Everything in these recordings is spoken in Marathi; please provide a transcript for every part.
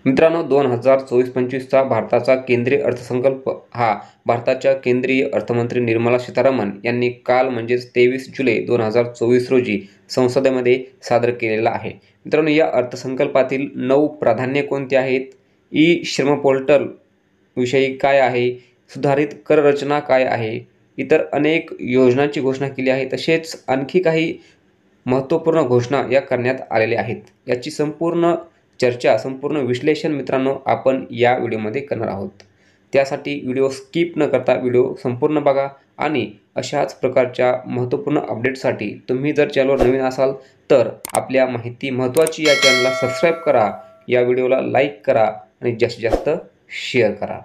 मित्रांनो, 2024-25चा भारताचा केंद्रीय अर्थसंकल्प हा भारताच्या केंद्रीय अर्थमंत्री निर्मला सीतारामन यांनी काल म्हणजेच 23 जुलै 2024 रोजी संसदेमध्ये सादर केलेला आहे। मित्रांनो, या अर्थसंकल्पातील 9 प्राधान्ये कोणती आहेत, ई श्रम पोर्टल विषयी काय आहे, सुधारित कर रचना काय आहे, इतर अनेक योजनांची घोषणा केली आहे। तसेच आणखी काही महत्त्वपूर्ण घोषणा या करण्यात आलेल्या आहेत। याची संपूर्ण चर्चा, संपूर्ण विश्लेषण मित्रांनो आपण या व्हिडिओमध्ये करणार आहोत। त्यासाठी व्हिडिओ स्किप न करता व्हिडिओ संपूर्ण बघा आणि अशाच प्रकारच्या महत्त्वपूर्ण अपडेटसाठी तुम्ही जर चॅनलवर नवीन असाल तर आपल्या माहिती महत्त्वाची या चॅनलला सबस्क्राइब करा, या व्हिडिओला लाईक करा आणि जास्तीत जास्त शेअर करा।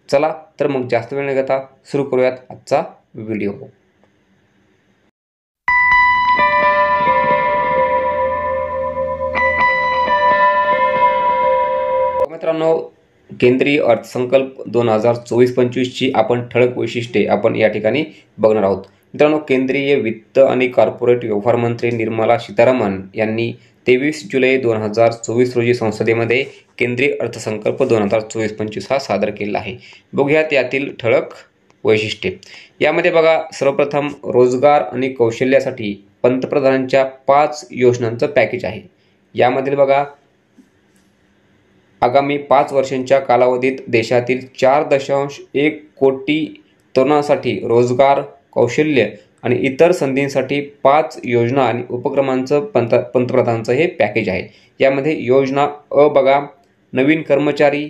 चला तर मग जास्त वेळ न घेता सुरू करूयात आजचा व्हिडिओ। मित्रांनो, केंद्रीय अर्थसंकल्प 2024-25 ची आपण ठळक वैशिष्ट्ये आपण या ठिकाणी बघणार आहोत। मित्रांनो, केंद्रीय वित्त आणि कॉर्पोरेट व्यवहार मंत्री निर्मला सीतारामन यांनी 23 जुलै 2024 रोजी संसदेमध्ये केंद्रीय अर्थसंकल्प 2024-25 हा सादर केला आहे। बघूयात यातील ठळक वैशिष्ट्ये। यामध्ये बघा, सर्वप्रथम रोजगार आणि कौशल्यासाठी पंतप्रधानांच्या 5 योजनांचं पॅकेज आहे। यामध्ये बघा, आगामी 5 वर्षांच्या कालावधीत देशातील 4.1 कोटी तरुणांसाठी रोजगार, कौशल्य आणि इतर संधींसाठी 5 योजना आणि उपक्रमांचं पंतप्रधानांचं हे पॅकेज आहे। यामध्ये योजना अ बघा, नवीन कर्मचारी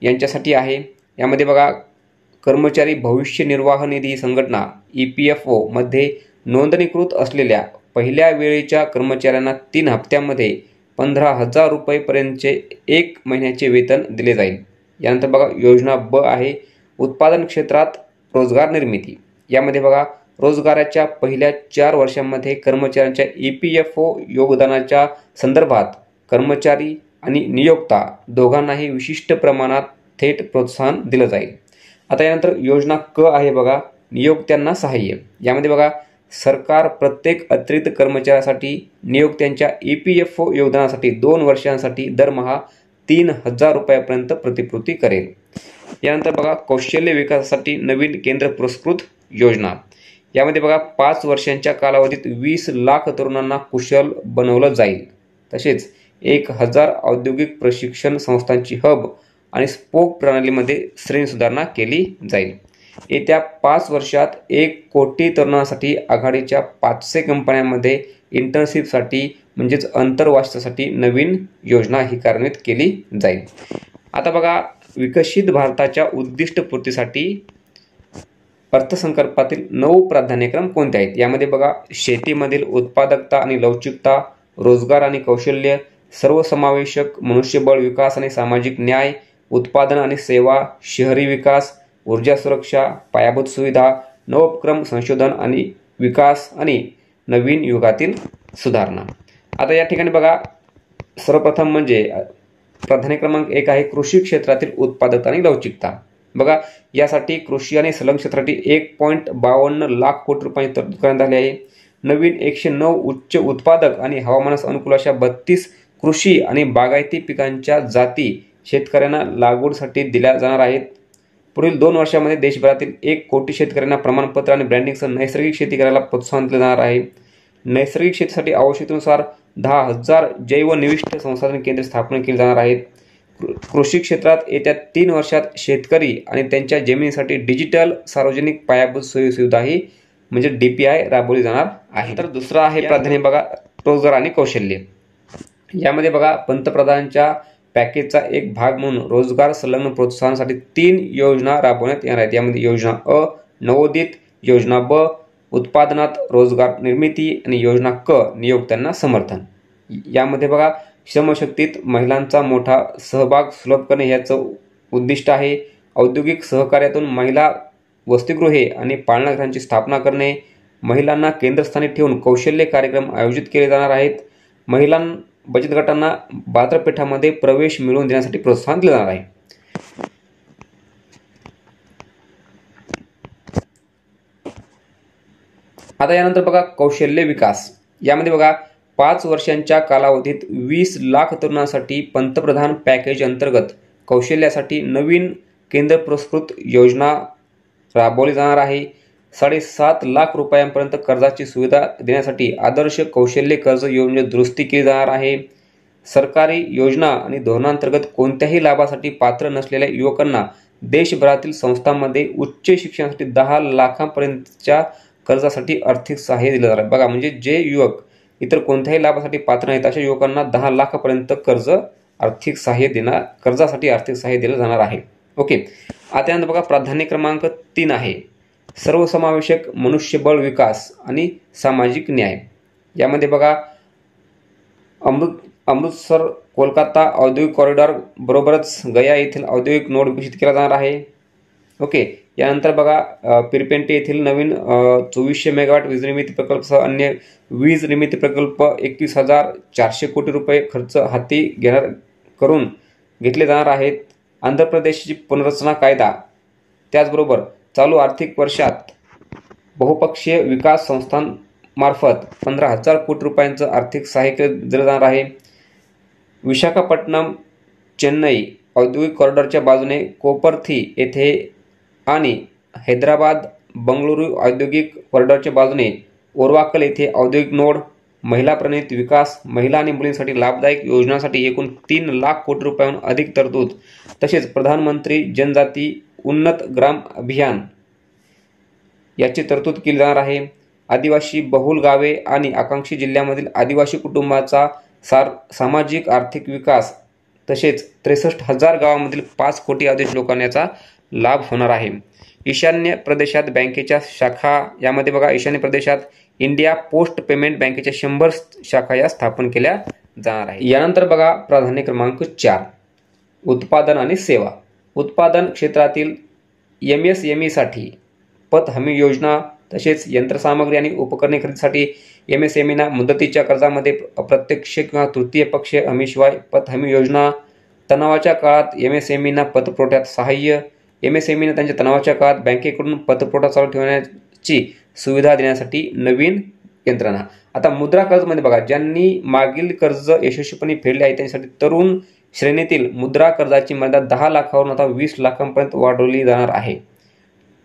यांच्यासाठी आहे। यामध्ये बघा, कर्मचारी भविष्य निर्वाह निधी संघटना EPFO मध्ये नोंदणीकृत असलेल्या पहिल्या वेळेच्या कर्मचाऱ्यांना 3 हप्त्यांमध्ये 15,000 रुपयेपर्यंतचे 1 महिन्याचे वेतन दिले जाईल। यानंतर बघा, योजना ब आहे, उत्पादन क्षेत्रात रोजगार निर्मिती। यामध्ये बघा, रोजगाराच्या पहिल्या 4 वर्षांमध्ये कर्मचाऱ्यांच्या EPFO योगदानाच्या संदर्भात कर्मचारी आणि नियोक्ता दोघांनाही विशिष्ट प्रमाणात थेट प्रोत्साहन दिलं जाईल। आता यानंतर योजना क आहे बघा, नियोक्त्यांना सहाय्य। यामध्ये बघा, सरकार प्रत्येक अतिरिक्त कर्मचाऱ्यासाठी नियोक्त्यांच्या EPFO योगदानासाठी 2 वर्षांसाठी दरमहा 3,000 रुपयापर्यंत प्रतिपूर्ती करेल। यानंतर बघा, कौशल्य विकासासाठी नवीन केंद्र पुरस्कृत योजना। यामध्ये बघा, 5 वर्षांच्या कालावधीत 20 लाख तरुणांना कुशल बनवलं जाईल। तसेच 1000 औद्योगिक प्रशिक्षण संस्थांची हब आणि स्पोक प्रणालीमध्ये श्रेणी सुधारणा केली जाईल। येत्या 5 वर्षात 1 कोटी तरुणांसाठी आघाडीच्या 500 कंपन्यांमध्ये इंटर्नशिपसाठी म्हणजेच अंतर्वासासाठी नवीन योजना ही कार्यान्वित केली जाईल। आता बघा, विकसित भारताच्या उद्दिष्टपूर्तीसाठी अर्थसंकल्पातील 9 प्राधान्यक्रम कोणते आहेत। यामध्ये बघा, शेतीमधील उत्पादकता आणि लवचिकता, रोजगार आणि कौशल्य, सर्वसमावेशक मनुष्यबळ विकास आणि सामाजिक न्याय, उत्पादन आणि सेवा, शहरी विकास, ऊर्जा सुरक्षा, पायाभूत सुविधा, नवोपक्रम, संशोधन आणि विकास आणि नवीन युगातील सुधारणा। आता या ठिकाणी बघा, सर्वप्रथम म्हणजे प्राधान्य क्रमांक 1 आहे कृषी क्षेत्रातील उत्पादकता आणि लवचिकता। बघा, यासाठी कृषी आणि संलग्न क्षेत्रासाठी 1.52 लाख कोटी रुपयांची तरतूद करण्यात आली आहे। नवीन 109 उच्च उत्पादक आणि हवामानास अनुकूल अशा 32 कृषी आणि बागायती पिकांच्या जाती शेतकऱ्यांना लागवडीसाठी दिल्या जाणार आहेत। पुढील 2 वर्षांमध्ये देशभरातील 1 कोटी शेतकऱ्यांना प्रमाणपत्र आणि ब्रँडिंगसह नैसर्गिक शेती करायला प्रोत्साहन दिले जाणार आहे। नैसर्गिक शेतीसाठी आवश्यकतेनुसार 10,000 जैवनिविष्ठ संसाधन केंद्रे स्थापन केली जाणार आहेत। कृषी क्षेत्रात येत्या 3 वर्षात शेतकरी आणि त्यांच्या जमिनीसाठी डिजिटल सार्वजनिक पायाभूत सोयीसुविधाही म्हणजे DPI राबवली जाणार आहे। तर दुसरा आहे प्राधान्य बघा, रोजगार आणि कौशल्य। यामध्ये बघा, पंतप्रधानांच्या पॅकेजचा एक भाग म्हणून रोजगार संलग्न प्रोत्साहनासाठी 3 योजना राबवण्यात येणार आहेत। यामध्ये योजना अ नवोदित, योजना ब उत्पादनात रोजगार निर्मिती आणि योजना क नियोक्त्यांना समर्थन। यामध्ये बघा, श्रमशक्तीत महिलांचा मोठा सहभाग सुलभ करणे याचं उद्दिष्ट आहे। औद्योगिक सहकार्यातून महिला वसतिगृहे आणि पाळणाघरांची स्थापना करणे, महिलांना केंद्रस्थानी ठेवून कौशल्य कार्यक्रम आयोजित केले जाणार आहेत। महिला बचत गटांना बाजारपेठामध्ये प्रवेश मिळवून देण्यासाठी प्रोत्साहन दिले जाणार आहे। आता यानंतर बघा, कौशल्य विकास। यामध्ये बघा, 5 वर्षांच्या कालावधीत 20 लाख तरुणांसाठी पंतप्रधान पॅकेज अंतर्गत कौशल्यासाठी नवीन केंद्र पुरस्कृत योजना राबवली जाणार आहे। 7.5 लाख रुपयांपर्यंत कर्जाची सुविधा देण्यासाठी आदर्श कौशल्य कर्ज योजनेत दुरुस्ती केली जाणार आहे। सरकारी योजना आणि धोरणांतर्गत कोणत्याही लाभासाठी पात्र नसलेल्या युवकांना देशभरातील संस्थांमध्ये उच्च शिक्षणासाठी 10 लाखांपर्यंतच्या कर्जासाठी आर्थिक सहाय्य दिले जाणार आहे। बघा, म्हणजे जे युवक इतर कोणत्याही लाभासाठी पात्र नाहीत अशा युवकांना 10 लाखापर्यंत कर्जासाठी आर्थिक सहाय्य दिलं जाणार आहे। ओके, आता यानंतर बघा प्राधान्य क्रमांक 3 आहे सर्वसमावेशक मनुष्यबळ विकास आणि सामाजिक न्याय। यामध्ये बघा अमृतसर कोलकाता औद्योगिक कॉरिडॉर बरोबरच गया येथील औद्योगिक नोड विकसित केला जाणार आहे। ओके, यानंतर बघा पिरपेंटे येथील नवीन 2400 मेगावॅट वीज निर्मिती प्रकल्पासह अन्य वीज निर्मिती प्रकल्प 21,400 कोटी रुपये खर्च हाती घेतले जाणार आहेत। आंध्र प्रदेशची पुनर्रचना कायदा, त्याचबरोबर चालू आर्थिक वर्षात बहुपक्षीय विकास संस्थांमार्फत 15,000 कोटी रुपयांचं आर्थिक सहाय्य दिलं जाणार आहे। विशाखापट्टणम चेन्नई औद्योगिक कॉरिडॉरच्या बाजूने कोपरथी येथे आणि हैदराबाद बंगळुरू औद्योगिक कॉरिडॉरच्या बाजूने ओरवाकल येथे औद्योगिक नोड, महिला प्रणीत विकास, महिला आणि मुलींसाठी लाभदायक योजनांसाठी एकूण 3 लाख कोटी रुपयांहून अधिक तरतूद, तसेच प्रधानमंत्री जनजाती उन्नत ग्राम अभियान याची तरतूद केली जाणार आहे। आदिवासी बहुल गावे आणि आकांक्षी जिल्ह्यामधील आदिवासी कुटुंबाचा सामाजिक आर्थिक विकास, तसेच 63,000 गावांमधील 5 कोटी अधिक लोकांना याचा लाभ होणार आहे। ईशान्य प्रदेशात बँकेच्या शाखा, यामध्ये बघा ईशान्य प्रदेशात इंडिया पोस्ट पेमेंट बँकेच्या 100 शाखा या स्थापन केल्या जाणार आहे। यानंतर बघा प्राधान्य क्रमांक 4 उत्पादन आणि सेवा। उत्पादन क्षेत्रातील MSME साठी पत हमी योजना, तसेच यंत्रसामग्री आणि उपकरणे खरेदीसाठी MSME ना मुदतीच्या कर्जामध्ये अप्रत्यक्ष किंवा तृतीय पक्ष हमीशिवाय पत हमी योजना, तणावाच्या काळात MSME ना पतपुरवठ्यात सहाय्य, MSME ना त्यांच्या तणावाच्या काळात बँकेकडून पतपुरवठा चालू ठेवण्याची सुविधा देण्यासाठी नवीन यंत्रणा। आता मुद्रा कर्जमध्ये बघा, ज्यांनी मागील कर्ज यशस्वीपणे फेडले आहे त्यांच्यासाठी तरुण श्रेणीतील मुद्रा कर्जाची मर्यादा 10 लाखावरून आता 20 लाखांपर्यंत वाढवली जाणार आहे।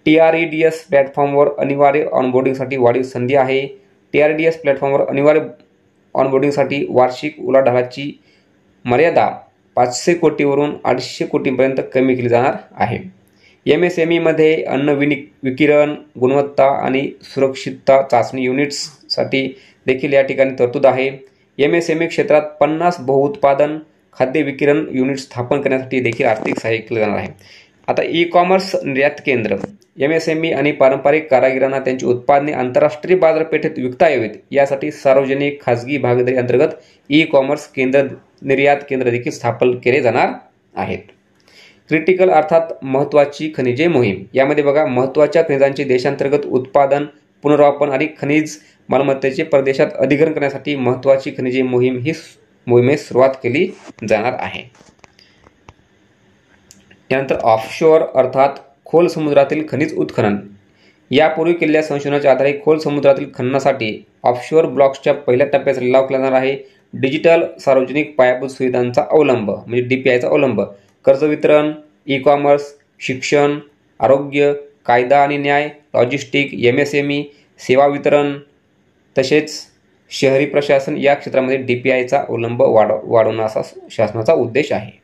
TREDS प्लॅटफॉर्मवर अनिवार्य ऑनबोर्डिंगसाठी वाढीव संधी आहे। TREDS प्लॅटफॉर्मवर अनिवार्य ऑनबोर्डिंगसाठी वार्षिक उलाढालाची मर्यादा 500 कोटीवरून 800 कोटींपर्यंत कमी केली जाणार आहे। MSME मध्ये अन्न विकिरण, गुणवत्ता आणि सुरक्षितता चाचणी युनिट्ससाठी देखील या ठिकाणी तरतूद आहे। MSME क्षेत्रात 50 बहुउत्पादन खाद्य विकिरण युनिट स्थापन करण्यासाठी देखील आर्थिक सहाय्य केले जाणार आहे। आता ई-कॉमर्स निर्यात केंद्र, MSME आणि पारंपरिक कारागिरांना त्यांची उत्पादने आंतरराष्ट्रीय बाजारपेठेत विकता यावीत यासाठी सार्वजनिक खाजगी भागीदारी अंतर्गत ई-कॉमर्स निर्यात केंद्र देखील स्थापन केले जाणार आहेत। क्रिटिकल अर्थात महत्त्वाची खनिजे मोहीम, यामध्ये बघा महत्त्वाच्या खनिजांचे देशांतर्गत उत्पादन, पुनर्वापन आणि खनिज मालमत्तेचे परदेशात अधिग्रहण करण्यासाठी महत्त्वाची खनिजे मोहिमेस सुरुवात केली जाणार आहे। त्यानंतर ऑफशोअर अर्थात खोल समुद्रातील खनिज उत्खनन, यापूर्वी केलेल्या संशोधनाच्या आधारे खोल समुद्रातील खननासाठी ऑफशोअर ब्लॉक्सच्या पहिल्या टप्प्याचा लिलाव केला जाणार आहे। डिजिटल सार्वजनिक पायाभूत सुविधांचा अवलंब म्हणजे DPIचा अवलंब, कर्ज वितरण, ई-कॉमर्स, शिक्षण, आरोग्य, कायदा आणि न्याय, लॉजिस्टिक, MSME, सेवा वितरण, तसेच शहरी प्रशासन या क्षेत्रामध्ये DPIचा अवलंब वाढवण्याचा शासनाचा उद्देश आहे।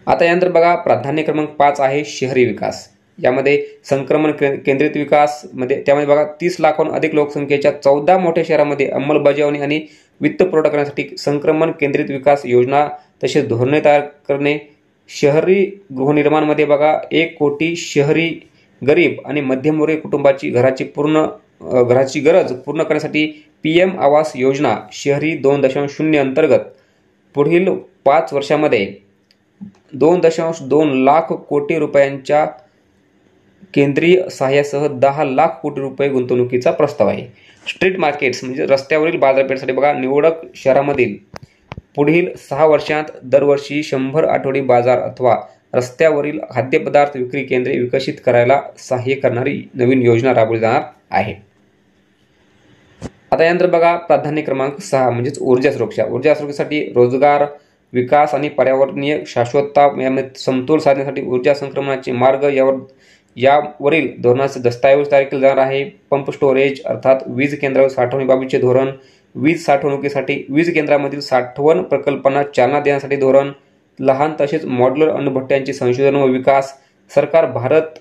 आता यानंतर बघा प्राधान्य क्रमांक 5 आहे शहरी विकास। यामध्ये संक्रमण केंद्रित विकास मध्ये त्यामध्ये बघा 30 लाखांहून अधिक लोकसंख्येच्या 14 मोठ्या शहरांमध्ये अंमलबजावणी आणि वित्त पुरवठा करण्यासाठी संक्रमण केंद्रित विकास योजना तसेच धोरणे तयार करणे। शहरी गृहनिर्माणमध्ये बघा 1 कोटी शहरी गरीब आणि मध्यमवर्गीय कुटुंबाची घराची गरज पूर्ण करण्यासाठी PM आवास योजना शहरी 2.0 अंतर्गत पुढील 5 वर्षांमध्ये 2.2 लाख कोटी रुपयांच्या केंद्रीय सहाय्यासह 10 लाख कोटी रुपये गुंतवणुकीचा प्रस्ताव आहे। स्ट्रीट मार्केट्स म्हणजे रस्त्यावरील बाजारपेठेसाठी बघा निवडक शहरांमधील पुढील 6 वर्षांत दरवर्षी 100 आठवडी बाजार अथवा रस्त्यावरील खाद्यपदार्थ विक्री केंद्रे विकसित करायला सहाय्य करणारी नवीन योजना राबवली जाणार आहे। आता यानंतर बघा प्राधान्य क्रमांक 6 म्हणजेच ऊर्जा सुरक्षा. ऊर्जा सुरक्षेसाठी रोजगार, विकास आणि पर्यावरणीय शाश्वतता यामध्ये समतोल साधण्यासाठी ऊर्जा संक्रमणाचे मार्ग यावरील धोरणाचे दस्तऐवज तयार केले जाणार आहे. पंप स्टोरेज अर्थात वीज केंद्रावर साठवणुकीबाबतचे धोरण, वीज साठवणुकीसाठी वीज केंद्रामधील साठवण प्रकल्पांना चालना देण्यासाठी धोरण, लहान तसेच मॉड्युलर अणुभट्ट्यांचे संशोधन व विकास. सरकार भारत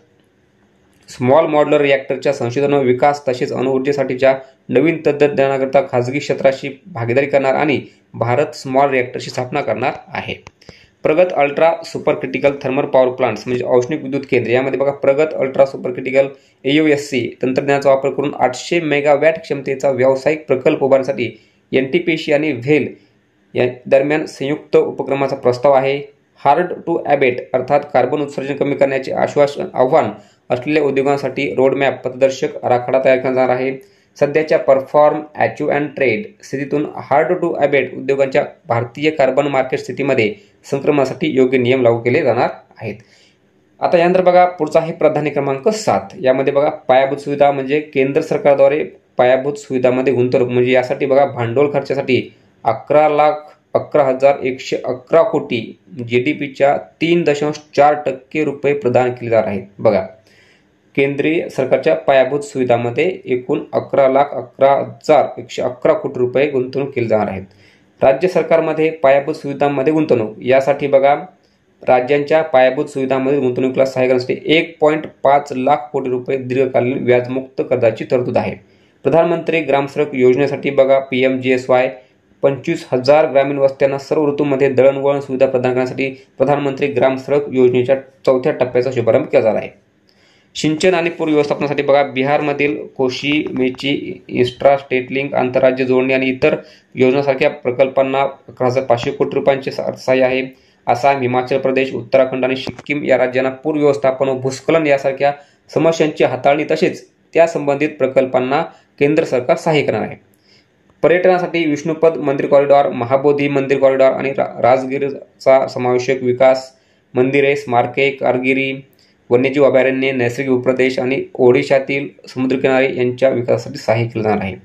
स्मॉल मॉड्युलर रिॲक्टरच्या संशोधन व विकास तसेच अणुऊर्जेसाठीच्या नवीन तंत्रज्ञानाकरता खाजगी क्षेत्राशी भागीदारी करणार आणि भारत स्मॉल रिॲक्टरची स्थापना करणार आहे. प्रगत ultra super critical thermal power plants म्हणजे औष्णिक विद्युत केंद्र. यामध्ये बघा प्रगत अल्ट्रा सुपर क्रिटिकल AUSC तंत्रज्ञानाचा वापर करून 800 मेगावॅट क्षमतेचा व्यावसायिक प्रकल्प उभारण्यासाठी NTPC आणि व्हेल या दरम्यान संयुक्त उपक्रमाचा प्रस्ताव आहे. हार्ड टू ॲबेट अर्थात कार्बन उत्सर्जन कमी करण्याचे आव्हान असलेल्या उद्योगांसाठी रोडमॅप पथदर्शक आराखडा तयार करणार आहे. सध्याच्या परफॉर्म, अचीव अँड ट्रेड स्थितीतून हार्ड टू ॲबेट उद्योगांच्या भारतीय कार्बन मार्केट स्थितीमध्ये संक्रमणासाठी योग्य नियम लागू केले जाणार आहेत. आता यानंतर बघा पुढचा आहे प्राधान्य क्रमांक 7. यामध्ये बघा पायाभूत सुविधा म्हणजे केंद्र सरकारद्वारे पायाभूत सुविधामध्ये गुंतवणूक म्हणजे यासाठी बघा भांडवल खर्चासाठी 11,11,111 कोटी GDPच्या 3.4% रुपये प्रदान केले जाणार आहेत. बघा केंद्रीय सरकारच्या पायाभूत सुविधामध्ये एकूण 11,11,111 कोटी रुपये गुंतवणूक केली जाणार आहेत. राज्य सरकारमध्ये पायाभूत सुविधांमध्ये गुंतवणूक यासाठी बघा राज्यांच्या पायाभूत सुविधांमध्ये गुंतवणुकीला सहाय्य करण्यासाठी 1.5 लाख कोटी रुपये दीर्घकालीन व्याजमुक्त कर्जाची तरतूद आहे. प्रधानमंत्री ग्रामसडक योजनेसाठी बघा PMGSY 25,000 ग्रामीण वस्त्यांना सर्व ऋतूमध्ये दळणवळण सुविधा प्रदान करण्यासाठी प्रधानमंत्री ग्रामसडक योजनेच्या 4थ्या टप्प्याचा शुभारंभ केला जाणार आहे. सिंचन आणि पूर व्यवस्थापनासाठी बघा बिहारमधील कोशी मेची इंस्ट्रा स्टेट लिंक आंतरराज्य जोडणी आणि इतर योजनांसारख्या प्रकल्पांना 11,500 कोटी रुपयांचे अर्थसहाय्य आहे. आसाम, हिमाचल प्रदेश, उत्तराखंड आणि सिक्कीम या राज्यांना पूर व्यवस्थापन व भूस्खलन यासारख्या समस्यांची हाताळणी तसेच त्या संबंधित प्रकल्पांना केंद्र सरकार सहाय्य करणार आहे. पर्यटनासाठी विष्णुपद मंदिर कॉरिडॉर, महाबोधी मंदिर कॉरिडॉर आणि राजगिरचा समावेशक विकास, मंदिरे, स्मारके, कारगिरी, वन्यजीव अभयारण्ये, नैसर्गिक भूप्रदेश आणि ओडिशातील समुद्रकिनारे यांच्या विकासासाठी सहाय्य केले जाणार आहे.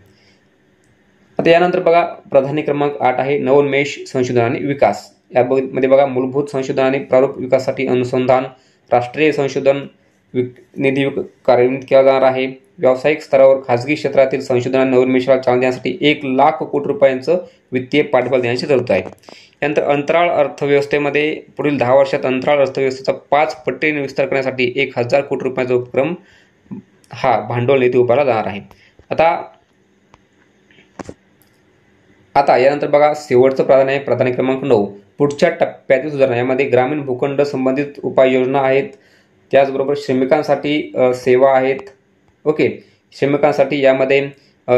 आता यानंतर बघा प्राधान्य क्रमांक 8 आहे नवोन्मेष संशोधन आणि विकास. यामध्ये बघा मूलभूत संशोधन आणि प्रारूप विकासासाठी अनुसंधान राष्ट्रीय संशोधन निधी कार्यान्वित केला जाणार आहे. व्यावसायिक स्तरावर खाजगी क्षेत्रातील संशोधन आणि नवोन्मेषाला चालना देण्यासाठी 1,00,000 कोटी रुपयांचं वित्तीय पाठबळ देण्याची तरतूद आहे. यानंतर अंतराळ अर्थव्यवस्थेमध्ये पुढील 10 वर्षात अंतराळ अर्थव्यवस्थेचा 5 पटीने विस्तार करण्यासाठी 1,000 कोटी रुपयांचा उपक्रम हा भांडवल निधी उभारला जाणार आहे. आता यानंतर बघा शेवटचं प्राधान्य आहे प्राधान्य क्रमांक 9 पुढच्या टप्प्यातील सुधारणा. यामध्ये ग्रामीण भूखंड संबंधित उपाययोजना आहेत. त्याचबरोबर श्रमिकांसाठी सेवा आहेत. ओके, श्रमिकांसाठी यामध्ये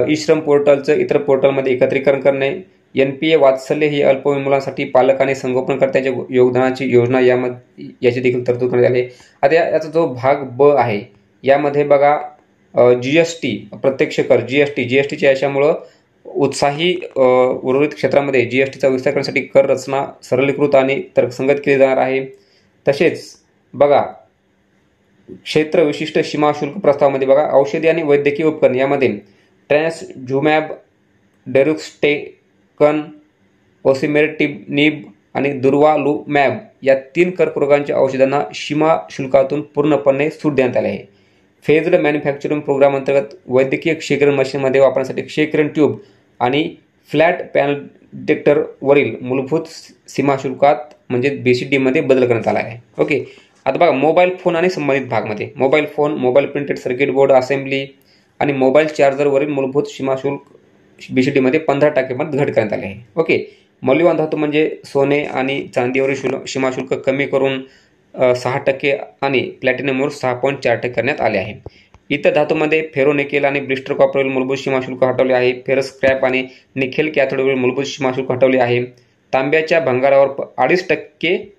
ई-श्रम पोर्टलचं इतर पोर्टलमध्ये एकत्रीकरण करणे, NPA वात्सल्य ही अल्पवयीन मुलांसाठी पालक आणि संगोपनकर्त्यांच्या योगदानाची योजना याची देखील तरतूद करण्यात आली. आता याचा जो भाग ब आहे यामध्ये बघा GST प्रत्यक्ष कर GSTच्या याच्यामुळं उत्साही उर्वरित क्षेत्रामध्ये GSTचा विस्तार करण्यासाठी कर रचना सरलीकृत आणि तर्कसंगत केली जाणार आहे. तसेच बघा क्षेत्र विशिष्ट सीमा शुल्क प्रस्तावामध्ये बघा औषधी आणि वैद्यकीय उपकरण यामध्ये ट्रॅन्सझुमॅब, डेरुक्स्टेकन, ओसिमेटिनिब आणि दुर्वालुमॅब या 3 कर्करोगांच्या औषधांना सीमा शुल्कातून पूर्णपणे सूट देण्यात आले आहे. फेज्ड मॅन्युफॅक्चरिंग प्रोग्राम अंतर्गत वैद्यकीय क्षयकिरण मशीनमध्ये वापरण्यासाठी क्षयकिरण ट्यूब आणि फ्लॅट पॅनल डिटेक्टरवरील मूलभूत सीमा शुल्कात म्हणजे BCD मध्ये बदल करण्यात आला आहे. ओके, आता बघा मोबाईल फोन आणि संबंधित भागमध्ये mobile phone, mobile printed circuit board assembly आणि मोबाईल चार्जरवरील मूलभूत सीमा शुल्क BCD मध्ये 15% घट करण्यात आले आहे. ओके, मौल्यवान धातू म्हणजे सोने आणि चांदीवरील सीमा शुल्क कमी करून 6% आणि प्लॅटिनमवर 6.4% करण्यात आले आहे. इतर धातूमध्ये फेरोनिकेल आणि ब्लिस्टर कॉपरवरील मूलभूत सीमा शुल्क हटवले आहे. फेरस स्क्रॅप आणि निकेल कॅथोडवरील मूलभूत सीमा शुल्क हटवले आहे. तांब्याच्या भंगारावर 2.5%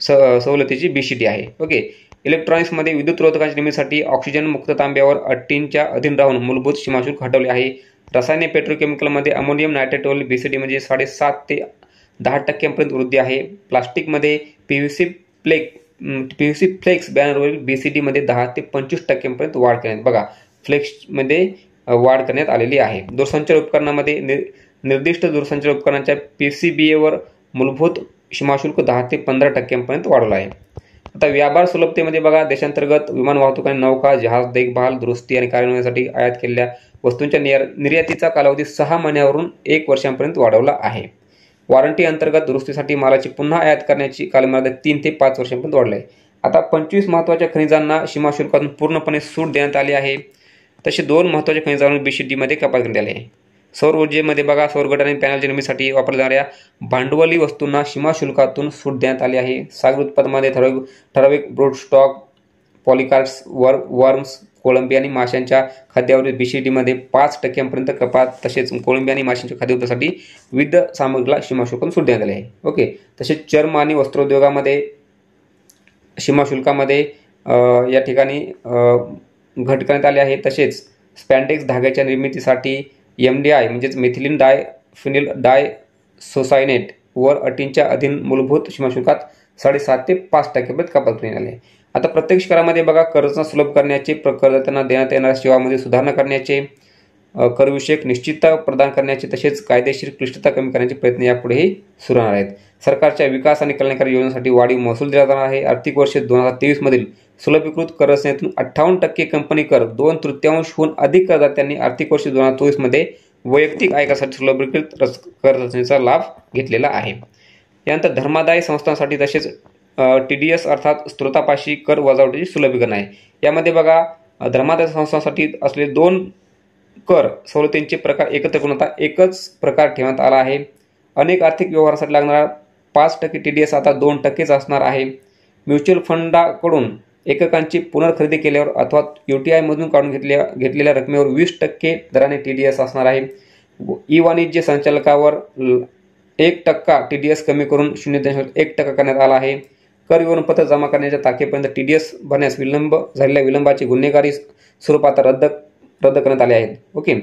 सवलतीची BCD आहे. ओके, इलेक्ट्रॉनिक्समध्ये विद्युत रोधकांच्या निर्मितीसाठी ऑक्सिजन मुक्त तांब्यावर अटींच्या अधीन राहून मूलभूत सीमा शुल्क हटवले आहे. रसायने पेट्रोकेमिकलमध्ये अमोनियम नायट्रेटवरील BCD म्हणजे 7.5 ते 10% वृद्धी आहे. प्लास्टिकमध्ये PVC फ्लेक्स बॅनरवरील BCD मध्ये 10 ते 25% वाढ करण्यात. बघा फ्लेक्समध्ये वाढ करण्यात आलेली आहे। दूरसंचार उपकरणामध्ये निर्दिष्ट दूरसंचार उपकरणांच्या PCBA मूलभूत सीमाशुल्क 10 ते 15% वाढवलं आहे। आता व्यापार सुलभतेमध्ये बघा, देशांतर्गत विमान वाहतूक आणि नौका जहाज देखभाल दुरुस्ती आणि कार्यान्वयनासाठी आयात केलेल्या वस्तूंच्या निर्यातीचा कालावधी 6 महिन्यावरून 1 वर्षांपर्यंत वाढवला आहे। वॉरंटी अंतर्गत दुरुस्तीसाठी मालाची पुन्हा आयात करण्याची कालमर्यादा 3 ते 5 वर्षांपर्यंत वाढली आहे। आता 25 महत्त्वाच्या खनिजांना सीमाशुल्कातून पूर्णपणे सूट देण्यात आली आहे। तसे 2 महत्त्वाच्या खनिजांवर BCD मध्ये कपात करण्यात आली आहे। सौर ऊर्जेमध्ये बघा, सौर घट आणि पॅनलच्या निर्मितीसाठी वापरल्या जाणाऱ्या भांडवली वस्तूंना सीमाशुल्कातून सूट देण्यात आली आहे। सागरी उत्पादनामध्ये ठराविक ब्रोडस्टॉक, पॉलिकार्प्स, वर्म्स, कोळंबी आणि माशांच्या खाद्यावरील BCD मध्ये 5% कपात, तसेच कोळंबी आणि माशांच्या खाद्य उत्पादनासाठी विविध सामग्रीला सीमाशुल्कातून सूट देण्यात आली आहे। ओके, तसेच चर्म आणि वस्त्रोद्योगामध्ये सीमाशुल्कामध्ये या ठिकाणी घट करण्यात आली आहे। तसेच स्पॅन्डेक्स धाग्याच्या निर्मितीसाठी MDI म्हणजेच मिथिलीन डायफिनिल डायसोसायनेट वर अटींच्या अधीन मूलभूत सीमाशुल्कात 7.5 ते 5% कपात करण्यात आली आहे। आता प्रत्यक्ष करामध्ये बघा, कररचना सुलभ करण्याचे, करदात्यांना देण्यात येणाऱ्या सेवांमध्ये सुधारणा करण्याचे, करविषयक निश्चितता प्रदान करण्याचे, तसेच कायदेशीर क्लिष्टता कमी करण्याचे प्रयत्न यापुढेही सुरू राहणार आहेत। सरकारच्या विकास आणि कल्याणकारी योजनांसाठी वाढीव महसूल दिला जाणार आहे। आर्थिक वर्ष 2023 मधील सुलभीकृत कररचनेतून 58% कंपनी कर, 2/3हून अधिक करदात्यांनी आर्थिक वर्ष 2024 मध्ये वैयक्तिक आयकरासाठी सुलभीकृत कररचनेचा लाभ घेतलेला आहे। यानंतर धर्मादाय संस्थांसाठी तसेच TDS अर्थात स्त्रोतापाशी कर वजावटीचे सुलभीकरण आहे। यामध्ये बघा, धर्मादाय संस्थांसाठी असलेले 2 कर सवलतींचे प्रकार एकत्र करून आता एकच प्रकार ठेवण्यात आला आहे। अनेक आर्थिक व्यवहारासाठी लागणारा 5% TDS आता 2%च असणार आहे। म्युच्युअल फंडाकडून एककांची पुनर्खरेदी केल्यावर अथवा UTI मधून काढून घेतलेल्या रकमेवर 20% दराने TDS असणार आहे। ई-वाणिज्य संचालकावर 1% TDS कमी करून 0.1% करण्यात आला आहे। कर विवरणपत्र जमा करण्याच्या तारखेपर्यंत TDS भरण्यास झालेल्या विलंबाचे गुन्हेगारी स्वरूप आता रद्द करण्यात आले आहेत। ओके,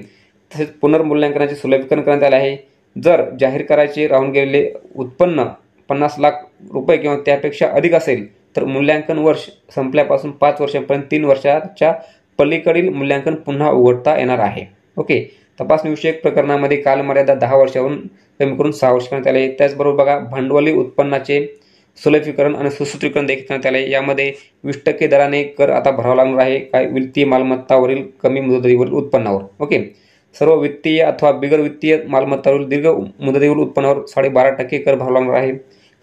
तसेच पुनर्मूल्यांकनाचे सुलभीकरण करण्यात आले आहे। जर जाहीर करायचे राहून गेलेले उत्पन्न 50 लाख रुपये किंवा त्यापेक्षा अधिक असेल तर मूल्यांकन वर्ष संपल्यापासून 5 वर्षांपर्यंत 3 वर्षाच्या पलीकडील मूल्यांकन पुन्हा उघडता येणार आहे। ओके, तपासणीविषयक प्रकरणामध्ये कालमर्यादा 10 वर्षावरून कमी करून 6 वर्ष करण्यात आले। त्याचबरोबर बघा, भांडवली उत्पन्नाचे सुलभीकरण आणि सुसूत्रीकरण देखील करण्यात आले। यामध्ये 20% दराने कर आता भरावा लागणार आहे काय वित्तीय मालमत्तावरील कमी मुदतीवरील उत्पन्नावर। ओके, सर्व वित्तीय अथवा बिगर वित्तीय मालमत्तावरील दीर्घ मुदतीवरील उत्पन्नावर 12.5% कर भरावा लागणार आहे।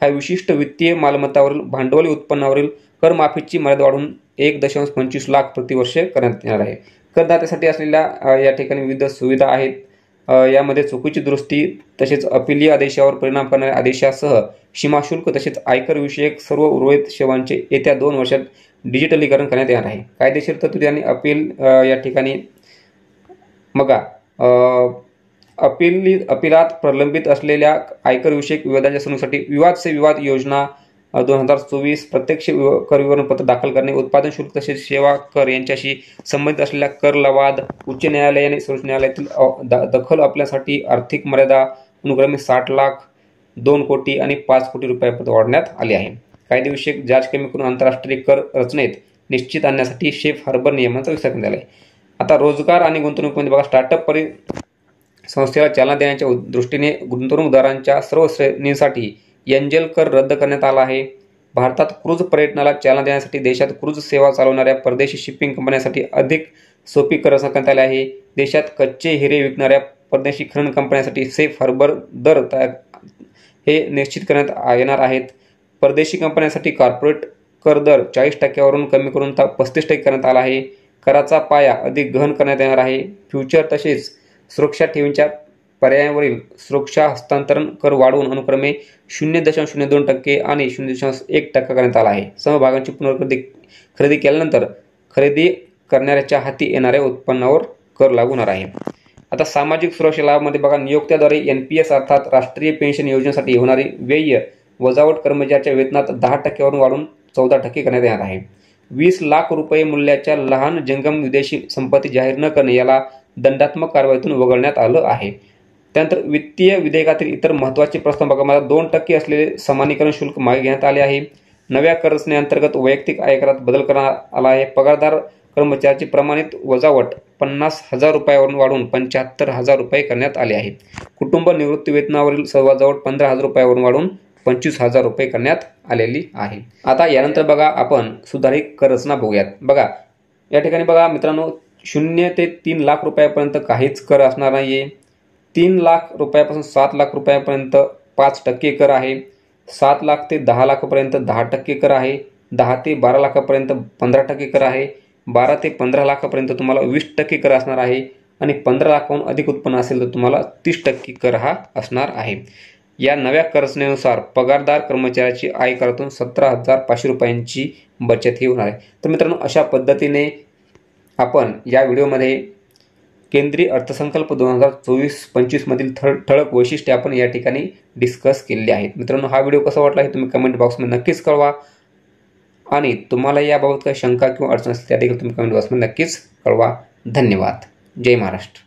काही विशिष्ट वित्तीय मालमत्तावरील भांडवली उत्पन्नावरील कर माफीची मर्यादा वाढवून 1.25 लाख प्रतिवर्ष करण्यात येणार आहे। करदात्यासाठी असलेल्या या ठिकाणी विविध सुविधा आहेत। यामध्ये चुकीची दुरुस्ती, तसेच अपिलीय आदेशावर परिणाम करणाऱ्या आदेशासह सीमाशुल्क तसेच आयकर विषयक सर्व उर्वरित सेवांचे येत्या 2 वर्षात डिजिटलीकरण करण्यात येणार आहे। कायदेशीर तरतुदी आणि अपील या ठिकाणी बघा, अपिलात प्रलंबित असलेल्या आयकर विषयक विवादांच्या सोडवणुकीसाठी विवाद से विवाद योजना 2024 प्रत्यक्ष कर विवरणपत्र दाखल करणे, उत्पादन शुल्क तसेच सेवा कर यांच्याशी संबंधित असलेल्या कर लवाद, उच्च न्यायालय आणि सर्वोच्च न्यायालयातील दखल आपल्यासाठी आर्थिक मर्यादा अनुक्रमे 60 लाख, 2 कोटी आणि 5 कोटी रुपयापर्यंत वाढवण्यात आली आहे। कायदेविषयक जाच कमी करून आंतरराष्ट्रीय कर रचनेत निश्चित आणण्यासाठी सेफ हार्बर नियमांचा विस्तार करण्यात आला आहे। आता रोजगार आणि गुंतवणुकीमध्ये बघा, स्टार्टअप संस्थेला चालना देण्याच्या दृष्टीने गुंतवणूकदारांच्या सर्व श्रेणींसाठी एंजल कर रद्द करण्यात आला आहे। भारतात क्रूझ पर्यटनाला चालना देण्यासाठी देशात क्रूझ सेवा चालवणाऱ्या परदेशी शिपिंग कंपन्यांसाठी अधिक सोपी कर रचना करण्यात आली आहे। देशात कच्चे हिरे विकणाऱ्या परदेशी खनन कंपन्यांसाठी सेफ हार्बर दर हे निश्चित करण्यात येणार आहेत। परदेशी कंपन्यांसाठी कॉर्पोरेट कर दर 40%वरून कमी करून 35% करण्यात आला आहे। कराचा पाया अधिक गहन करण्यात येणार आहे। फ्युचर तसेच सुरक्षा ठेवींच्या पर्यायावरील सुरक्षा हस्तांतरण कर वाढवून अनुक्रमे 0.02% आणि 0.1% करण्यात आला आहे। समभागांची खरेदी केल्यानंतर खरेदी करणाऱ्याच्या हाती येणाऱ्या उत्पन्नावर कर लागू होणार आहे। आता सामाजिक सुरक्षा लाभामध्ये बघा, नियोक्त्याद्वारे NPS अर्थात राष्ट्रीय पेन्शन योजनेसाठी होणारी व्यय वजावट कर्मचाऱ्याच्या वेतनात 10%वरून वाढून 14% करण्यात येणार आहे। 20 लाख रुपये मूल्याच्या लहान जंगम विदेशी संपत्ती जाहीर न करणे याला दंडात्मक कारवाईतून वगळण्यात आलं आहे। त्यानंतर वित्तीय विधेयकातील इतर महत्त्वाचे प्रस्ताव बघा, मला 2% असलेले समानीकरण शुल्क मागे घेण्यात आले आहे। नव्या कर रचनेअंतर्गत वैयक्तिक आयकरात बदल करण्यात आला आहे। पगारदार कर्मचाऱ्याची प्रमाणित वजावट 50,000 रुपयावरून वाढवून 75,000 रुपये करण्यात आले आहे. कुटुंब निवृत्ती वेतनावरील वजावट 15,000 रुपयावरून वाढवून 25,000 रुपये करण्यात आलेली आहे. आता यानंतर बघा आपण सुधारित कर रचना बघूयात. बघा या ठिकाणी बघा मित्रांनो 0 ते 3 लाख रुपयापर्यंत काहीच कर असणार नाहीये. 3 लाख रुपयापासून 7 लाख रुपयापर्यंत 5% कर आहे. 7 लाख ते 10 लाखापर्यंत 10% कर आहे. 10 ते 12 लाखापर्यंत 15% कर आहे. 12 ते 15 लाखापर्यंत तुम्हाला 20% कर असणार आहे आणि 15 लाखाहून अधिक उत्पन्न असेल तर तुम्हाला 30% कर हा असणार आहे. या नव्या कर रचनेनुसार पगारदार कर्मचाऱ्याची आयकरातून 17,500 रुपयांची बचत ही होणार आहे. तर मित्रांनो अशा पद्धतीने आपण या व्हिडिओमध्ये केंद्रीय अर्थसंकल्प 2024-25 मधील ठळक वैशिष्ट्ये आपण या ठिकाणी डिस्कस केलेली आहेत. मित्रांनो हा व्हिडिओ कसा वाटला हे तुम्ही कमेंट बॉक्समध्ये नक्कीच कळवा आणि तुम्हाला याबाबत काही शंका किंवा अडचण असेल त्या देखील तुम्ही कमेंट बॉक्समध्ये नक्कीच कळवा. धन्यवाद. जय महाराष्ट्र.